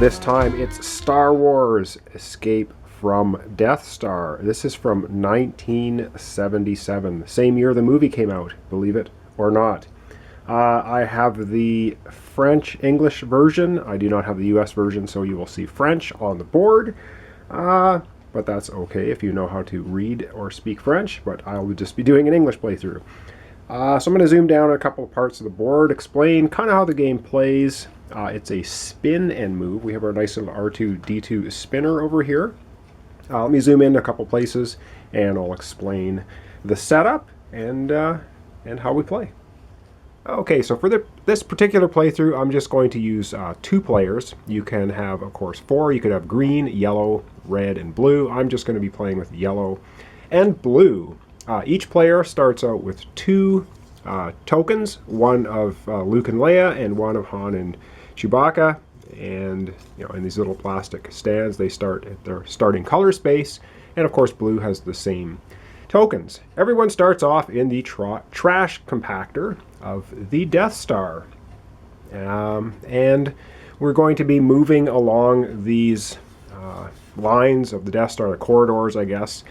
This time it's Star Wars Escape from Death Star. This is from 1977, the same year the movie came out, believe it or not. I have the French-English version. I do not have the US version, so you will see French on the board. But that's okay if you know how to read or speak French, but I will just be doing an English playthrough. So I'm going to zoom down a couple of parts of the board, explain kind of how the game plays. It's a spin and move. We have our nice little R2-D2 spinner over here. Let me zoom in a couple places and I'll explain the setup and how we play. Okay, so for this particular playthrough, I'm just going to use 2 players. You can have, of course, 4. You could have green, yellow, red, and blue. I'm just going to be playing with yellow and blue. Each player starts out with 2 tokens, one of Luke and Leia and one of Han and Chewbacca. And in these little plastic stands, they start at their starting color space. And of course, blue has the same tokens. Everyone starts off in the trash compactor of the Death Star. And we're going to be moving along these lines of the Death Star, the corridors, I guess,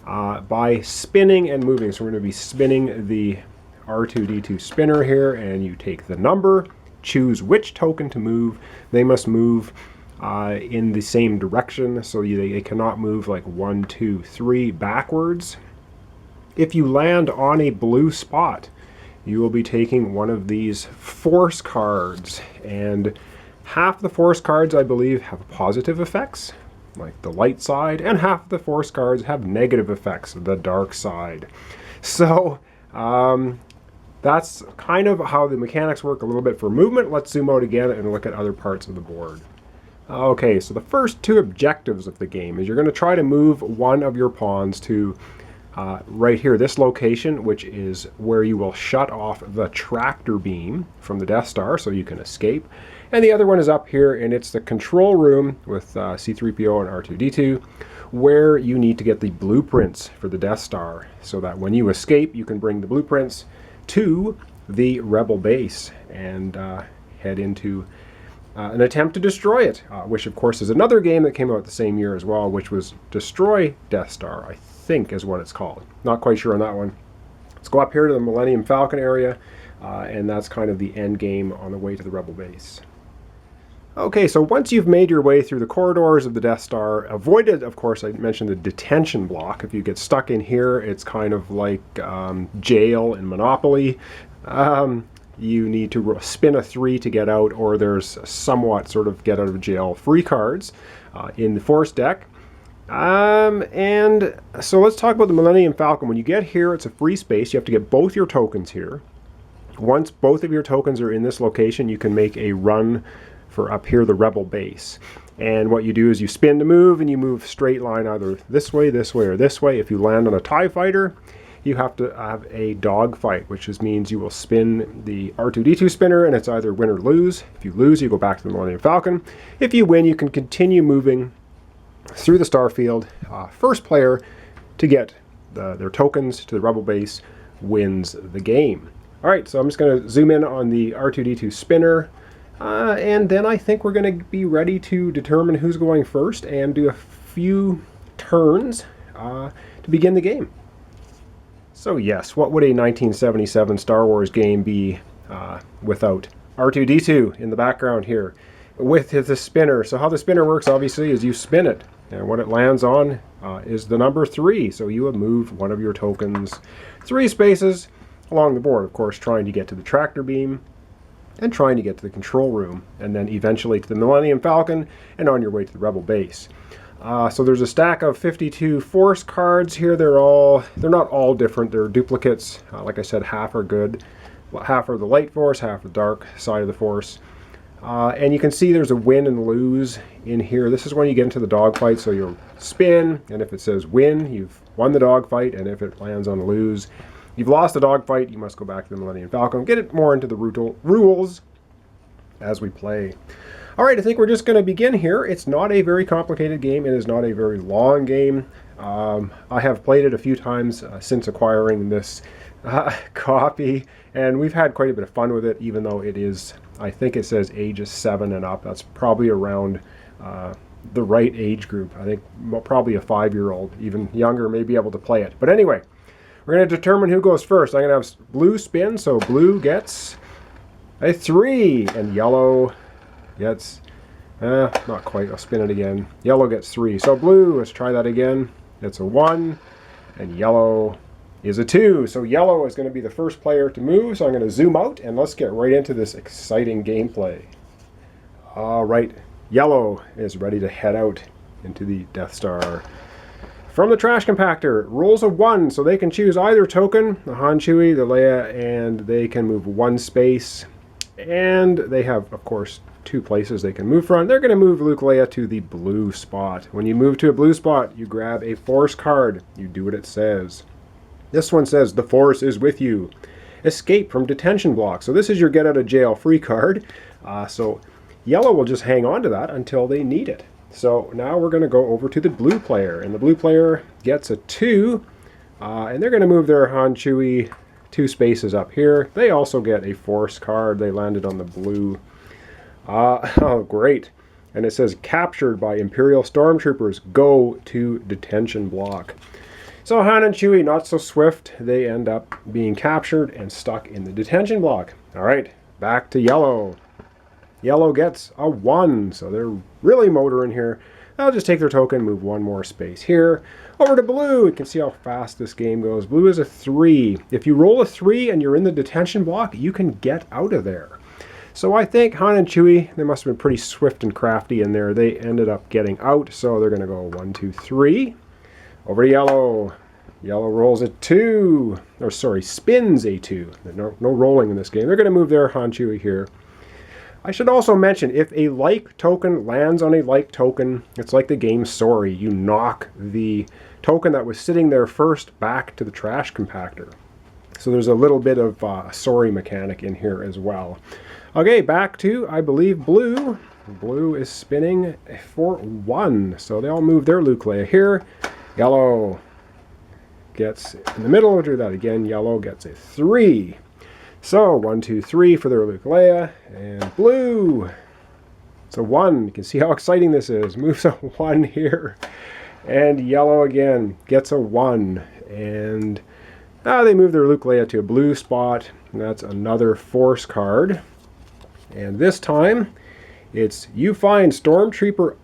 by spinning and moving. So we're going to be spinning the R2-D2 spinner here, and you take the number, choose which token to move. They must move in the same direction, so they cannot move like 1, 2, 3 backwards. If you land on a blue spot, you will be taking one of these force cards, and half the force cards, I believe, have positive effects, like the light side, and half the force cards have negative effects, the dark side. So that's kind of how the mechanics work a little bit for movement. Let's zoom out again and look at other parts of the board. Okay, so the first 2 objectives of the game is you're going to try to move one of your pawns to right here, this location, which is where you will shut off the tractor beam from the Death Star so you can escape. And the other one is up here, and it's the control room with C-3PO and R2-D2, where you need to get the blueprints for the Death Star so that when you escape, you can bring the blueprints to the Rebel base and head into an attempt to destroy it, which of course is another game that came out the same year as well, which was Destroy Death Star, I think is what it's called. Not quite sure on that one. Let's go up here to the Millennium Falcon area, and that's kind of the end game on the way to the Rebel base. Okay, so once you've made your way through the corridors of the Death Star, avoid, of course, I mentioned the detention block. If you get stuck in here, it's kind of like jail in Monopoly. You need to spin a 3 to get out, or there's somewhat sort of get out of jail free cards in the Force deck. And so let's talk about the Millennium Falcon. When you get here, it's a free space. You have to get both your tokens here. Once both of your tokens are in this location, you can make a run for up here, the Rebel base. And what you do is you spin to move, and you move straight line either this way, or this way. If you land on a TIE fighter, you have to have a dogfight, which just means you will spin the R2-D2 spinner, and it's either win or lose. If you lose, you go back to the Millennium Falcon. If you win, you can continue moving through the starfield. First player to get their tokens to the Rebel base wins the game. All right, so I'm just going to zoom in on the R2-D2 spinner, and then I think we're going to be ready to determine who's going first and do a few turns to begin the game. So yes, what would a 1977 Star Wars game be without R2-D2 in the background here with the spinner? So how the spinner works, obviously, is you spin it, and what it lands on is the number 3. So you would move one of your tokens 3 spaces along the board, of course, trying to get to the tractor beam and trying to get to the control room, and then eventually to the Millennium Falcon and on your way to the Rebel base. So there's a stack of 52 Force cards here. They're not all different. They're duplicates. Like I said, half are good. Half are the light Force, half the dark side of the Force. And you can see there's a win and lose in here. This is when you get into the dogfight, so you'll spin, and if it says win, you've won the dogfight, and if it lands on lose, you've lost the dogfight. You must go back to the Millennium Falcon. Get it more into the rules as we play. All right, I think we're just going to begin here. It's not a very complicated game. It is not a very long game. I have played it a few times since acquiring this copy, and we've had quite a bit of fun with it, even though it is, I think it says ages 7 and up. That's probably around the right age group. I think probably a 5-year-old, even younger, may be able to play it. But anyway, we're going to determine who goes first. I'm going to have blue spin, so blue gets a 3, and yellow gets, not quite, I'll spin it again. Yellow gets 3. So blue, let's try that again. It's a 1, and yellow is a 2. So yellow is going to be the first player to move, so I'm going to zoom out, and let's get right into this exciting gameplay. All right, yellow is ready to head out into the Death Star. From the trash compactor, rolls a 1, so they can choose either token, the Han, Chewie, the Leia, and they can move 1 space. And they have, of course, 2 places they can move from. They're going to move Luke Leia to the blue spot. When you move to a blue spot, you grab a Force card. You do what it says. This one says, the Force is with you. Escape from detention block. So this is your get out of jail free card. So yellow will just hang on to that until they need it. So now we're going to go over to the blue player, and the blue player gets a 2, and they're going to move their Han, Chewie 2 spaces up here. They also get a Force card. They landed on the blue. Oh, great. And it says, captured by Imperial Stormtroopers, go to detention block. So Han and Chewie, not so swift. They end up being captured and stuck in the detention block. All right, back to yellow. Yellow gets a 1, so they're really motoring here. They'll just take their token, move 1 more space here. Over to blue. You can see how fast this game goes. Blue is a 3. If you roll a 3 and you're in the detention block, you can get out of there. So I think Han and Chewie, they must have been pretty swift and crafty in there. They ended up getting out, so they're going to go 1, 2, 3. Over to yellow. Yellow rolls a 2. Or sorry, spins a 2. No rolling in this game. They're going to move their Han, Chewie here. I should also mention, if a like token lands on a like token, it's like the game Sorry. You knock the token that was sitting there first back to the trash compactor. So there's a little bit of Sorry mechanic in here as well. Okay, back to, I believe, blue. Blue is spinning for 1. So they all move their Luke Leia here. Yellow gets in the middle. We'll do that again. Yellow gets a 3. So 1, 2, 3 for their Luke Leia, and blue. So 1, you can see how exciting this is. Moves a 1 here, and yellow again gets a 1, and they move their Luke Leia to a blue spot. And that's another Force card, and this time it's you find stormtrooper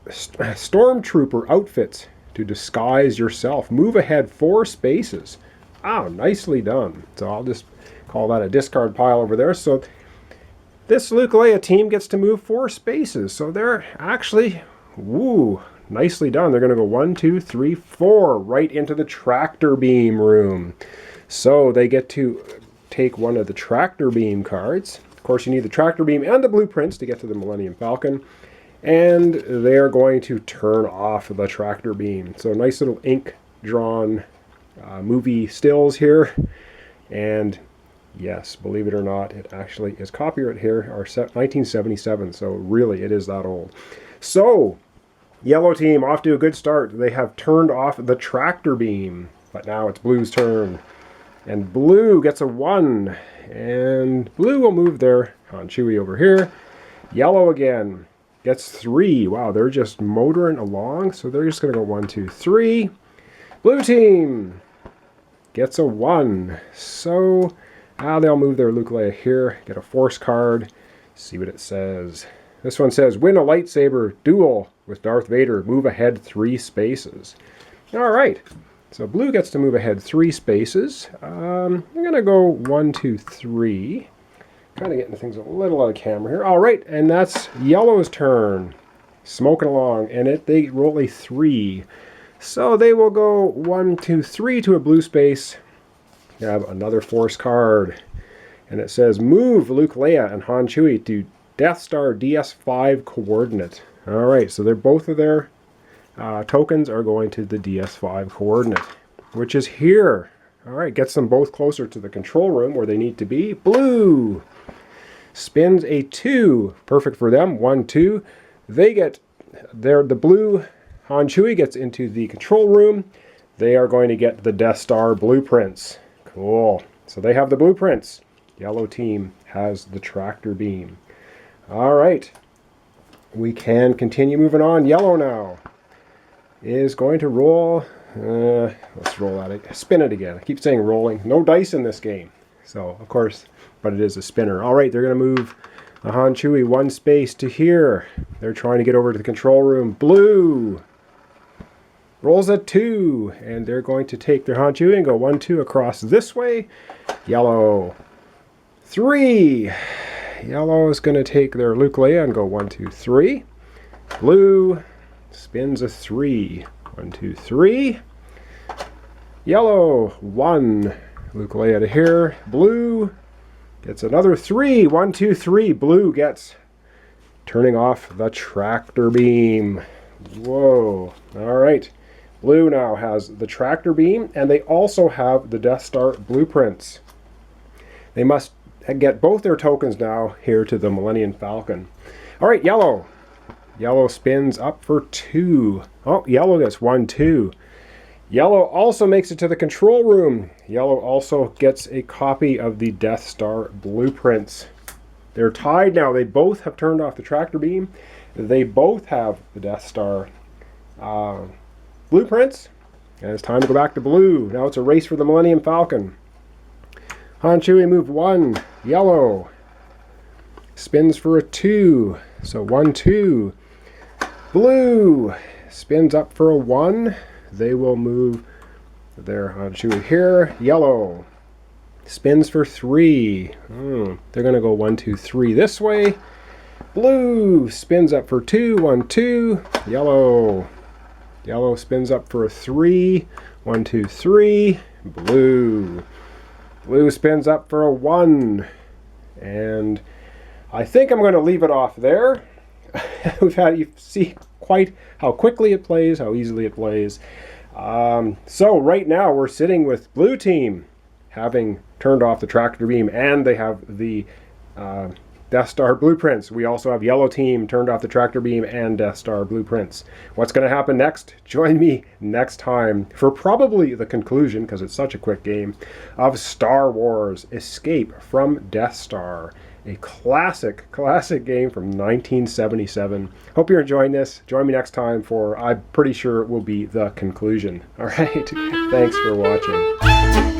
outfits to disguise yourself. Move ahead 4 spaces. Oh, nicely done. So I'll just call that a discard pile over there. So this Luke Leia team gets to move 4 spaces. So they're actually, woo, nicely done. They're going to go 1, 2, 3, 4 right into the tractor beam room. So they get to take one of the tractor beam cards. Of course, you need the tractor beam and the blueprints to get to the Millennium Falcon. And they are going to turn off the tractor beam. So nice little ink drawn movie stills here. And yes, believe it or not, it actually is copyright here, our 1977, so really it is that old. So, yellow team off to a good start. They have turned off the tractor beam, but now it's blue's turn. And blue gets a 1, and blue will move their Han Chewie over here. Yellow again gets 3. Wow, they're just motoring along, so they're just going to go 1, 2, 3. Blue team gets a 1, so they'll move their Luke Leia here, get a Force card, see what it says. This one says, win a lightsaber duel with Darth Vader, move ahead 3 spaces. All right, so blue gets to move ahead 3 spaces. I'm going to go 1, 2, 3. Kind of getting things a little out of camera here. All right, and that's yellow's turn. Smoking along, and they roll a 3. So they will go 1, 2, 3 to a blue space. Grab another Force card, and it says move Luke Leia and Han Chewie to Death Star DS5 coordinate. All right, so they're both of their tokens are going to the DS5 coordinate, which is here. All right, gets them both closer to the control room where they need to be. Blue spins a 2, perfect for them. 1, 2. They get the blue. Han Chewie gets into the control room. They are going to get the Death Star blueprints. Cool. So they have the blueprints. Yellow team has the tractor beam. All right. we can continue moving on. Yellow now is going to roll. Let's roll at it. Spin it again. I keep saying rolling. No dice in this game. So, of course, but it is a spinner. All right, they're going to move the Han Chewy one space to here. They're trying to get over to the control room. Blue rolls a 2, and they're going to take their Han Chewy and go 1, 2 across this way. Yellow 3. Yellow is going to take their Luke Leia and go 1, 2, 3. Blue spins a 3. 1, 2, 3. Yellow 1. Luke Leia to here. Blue gets another 3. 1, 2, 3. Blue gets turning off the tractor beam. Whoa. All right. Blue now has the tractor beam, and they also have the Death Star blueprints. They must get both their tokens now here to the Millennium Falcon. All right, yellow. Yellow spins up for 2. Oh, yellow gets 1, 2. Yellow also makes it to the control room. Yellow also gets a copy of the Death Star blueprints. They're tied now. They both have turned off the tractor beam. They both have the Death Star blueprints. And it's time to go back to blue. Now it's a race for the Millennium Falcon. Han Chewy moved 1. Yellow spins for a 2. So 1, 2. Blue spins up for a 1. They will move their Han Chewy here. Yellow spins for 3. They're going to go 1, 2, 3 this way. Blue spins up for 2. 1, 2. Yellow. Yellow spins up for a 3. 1, 2, 3. Blue. Blue spins up for a 1. And I think I'm going to leave it off there. You see quite how quickly it plays, how easily it plays. So right now we're sitting with blue team having turned off the tractor beam, and they have the Death Star blueprints. We also have yellow team turned off the tractor beam and Death Star blueprints. What's going to happen next? Join me next time for probably the conclusion, because it's such a quick game, of Star Wars Escape from Death Star. A classic game from 1977. Hope you're enjoying this. Join me next time for, I'm pretty sure it will be the conclusion. All right. Thanks for watching.